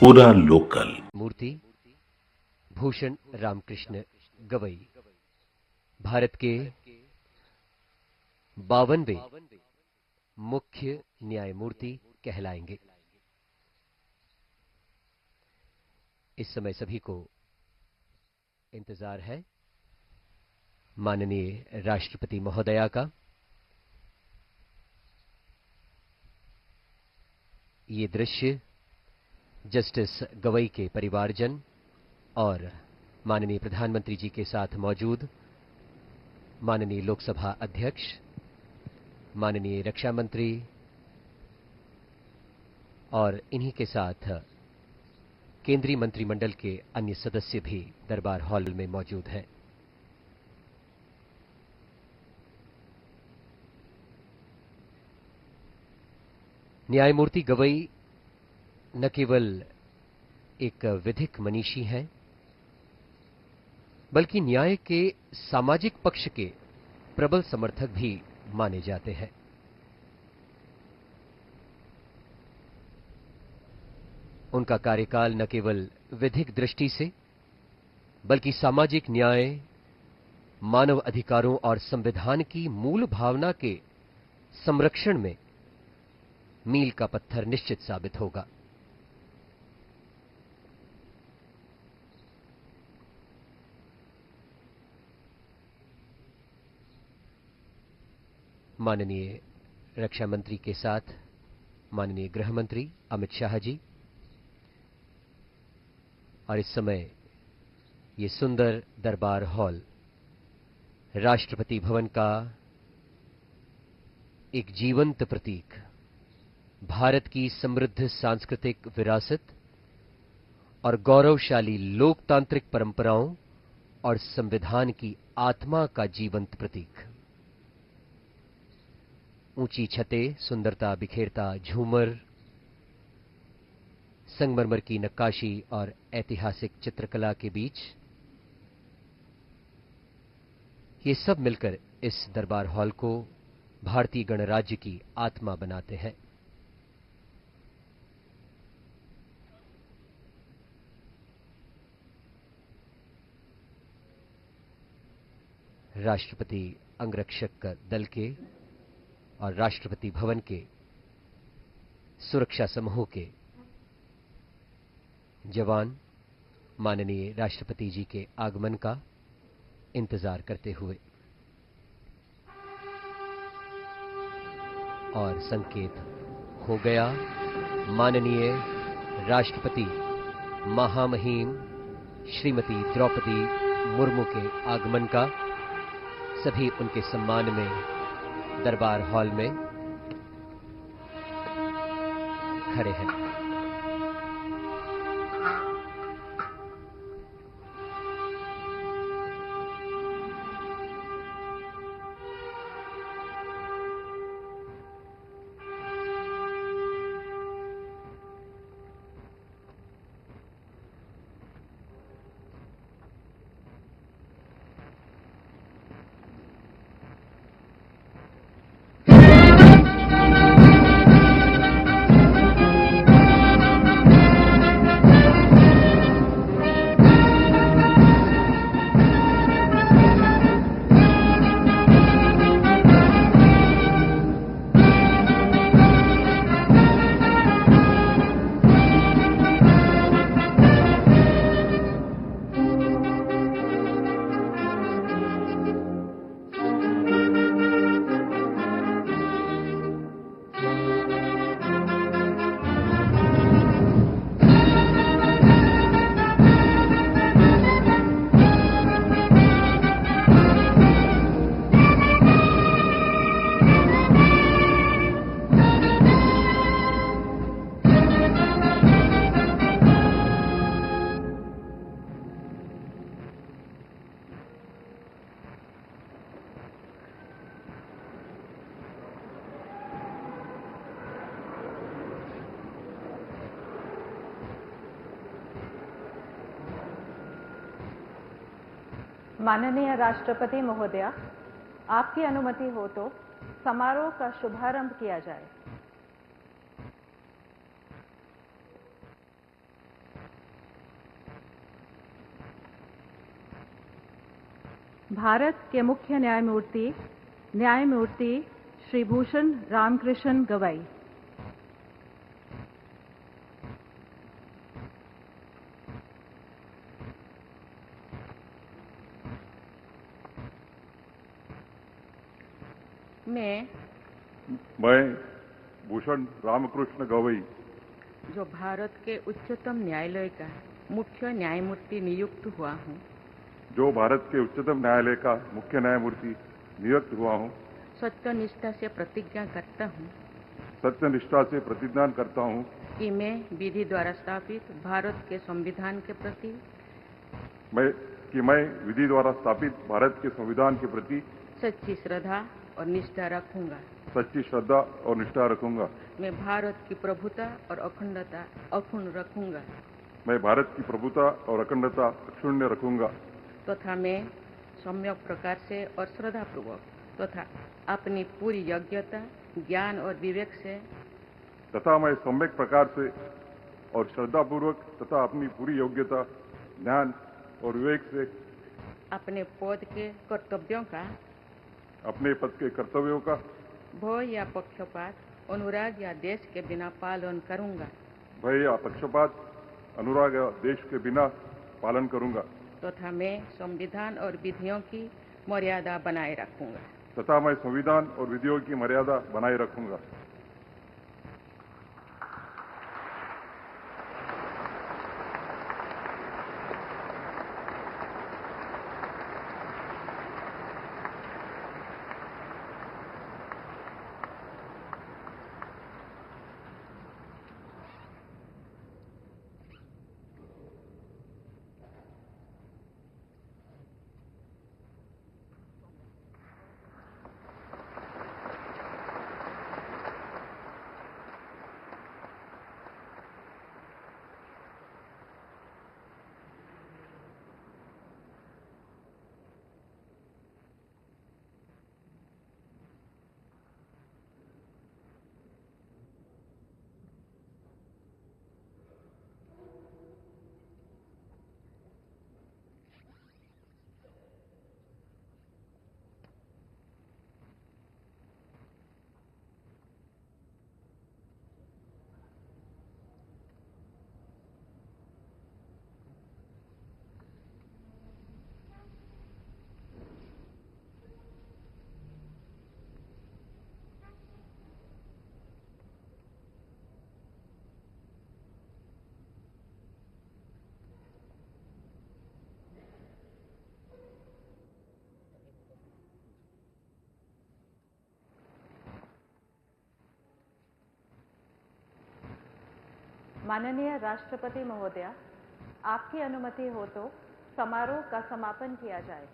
पूरा लोकल। मूर्ति भूषण रामकृष्ण गवई भारत के 52वें मुख्य न्यायमूर्ति कहलाएंगे। इस समय सभी को इंतजार है माननीय राष्ट्रपति महोदया का। ये दृश्य जस्टिस गवई के परिवारजन और माननीय प्रधानमंत्री जी के साथ मौजूद माननीय लोकसभा अध्यक्ष, माननीय रक्षा मंत्री और इन्हीं के साथ केंद्रीय मंत्रिमंडल के अन्य सदस्य भी दरबार हॉल में मौजूद हैं। न्यायमूर्ति गवई न केवल एक विधिक मनीषी हैं, बल्कि न्याय के सामाजिक पक्ष के प्रबल समर्थक भी माने जाते हैं। उनका कार्यकाल न केवल विधिक दृष्टि से बल्कि सामाजिक न्याय, मानव अधिकारों और संविधान की मूल भावना के संरक्षण में मील का पत्थर निश्चित साबित होगा। माननीय रक्षा मंत्री के साथ माननीय गृह मंत्री अमित शाह जी, और इस समय ये सुंदर दरबार हॉल राष्ट्रपति भवन का एक जीवंत प्रतीक, भारत की समृद्ध सांस्कृतिक विरासत और गौरवशाली लोकतांत्रिक परंपराओं और संविधान की आत्मा का जीवंत प्रतीक। ऊंची छतें, सुंदरता बिखेरता झूमर, संगमरमर की नक्काशी और ऐतिहासिक चित्रकला के बीच ये सब मिलकर इस दरबार हॉल को भारतीय गणराज्य की आत्मा बनाते हैं। राष्ट्रपति अंगरक्षक दल के और राष्ट्रपति भवन के सुरक्षा समूह के जवान माननीय राष्ट्रपति जी के आगमन का इंतजार करते हुए, और संकेत हो गया माननीय राष्ट्रपति महामहिम श्रीमती द्रौपदी मुर्मू के आगमन का। सभी उनके सम्मान में दरबार हॉल में खड़े हैं। माननीय राष्ट्रपति महोदया, आपकी अनुमति हो तो समारोह का शुभारंभ किया जाए। भारत के मुख्य न्यायमूर्ति श्री भूषण रामकृष्ण गवई। मैं भूषण रामकृष्ण गवई, जो भारत के उच्चतम न्यायालय का मुख्य न्यायमूर्ति नियुक्त हुआ हूँ, जो भारत के उच्चतम न्यायालय का मुख्य न्यायमूर्ति नियुक्त हुआ हूँ, सत्यनिष्ठा से प्रतिज्ञा करता हूँ सत्यनिष्ठा से प्रतिज्ञा करता हूँ कि मैं विधि द्वारा स्थापित भारत के संविधान के प्रति मैं विधि द्वारा स्थापित भारत के संविधान के प्रति सच्ची श्रद्धा और निष्ठा रखूंगा। सच्ची श्रद्धा और निष्ठा रखूंगा। मैं भारत की प्रभुता और अखंडता अक्षुण्ण रखूंगा। मैं भारत की प्रभुता और अखंडता अक्षुण्ण रखूंगा तथा मैं सम्यक प्रकार से और श्रद्धापूर्वक तथा अपनी पूरी योग्यता, ज्ञान और विवेक से तथा मैं सम्यक प्रकार से और श्रद्धापूर्वक तथा अपनी पूरी योग्यता, ज्ञान और विवेक से अपने पद के कर्तव्यों का, अपने पद के कर्तव्यों का भय या पक्षपात, अनुराग या देश के बिना पालन करूंगा। भय या पक्षपात, अनुराग या देश के बिना पालन करूंगा तथा मैं संविधान और विधियों की मर्यादा बनाए रखूंगा। तथा मैं संविधान और विधियों की मर्यादा बनाए रखूंगा। माननीय राष्ट्रपति महोदया, आपकी अनुमति हो तो समारोह का समापन किया जाए।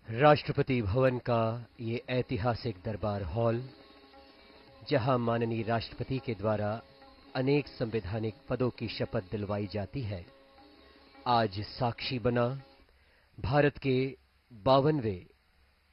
राष्ट्रपति भवन का ये ऐतिहासिक दरबार हॉल, जहां माननीय राष्ट्रपति के द्वारा अनेक संवैधानिक पदों की शपथ दिलवाई जाती है, आज साक्षी बना भारत के 52वें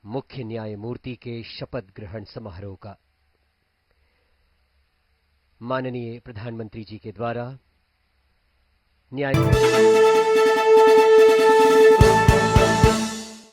मुख्य न्यायमूर्ति के शपथ ग्रहण समारोह का। माननीय प्रधानमंत्री जी के द्वारा न्याय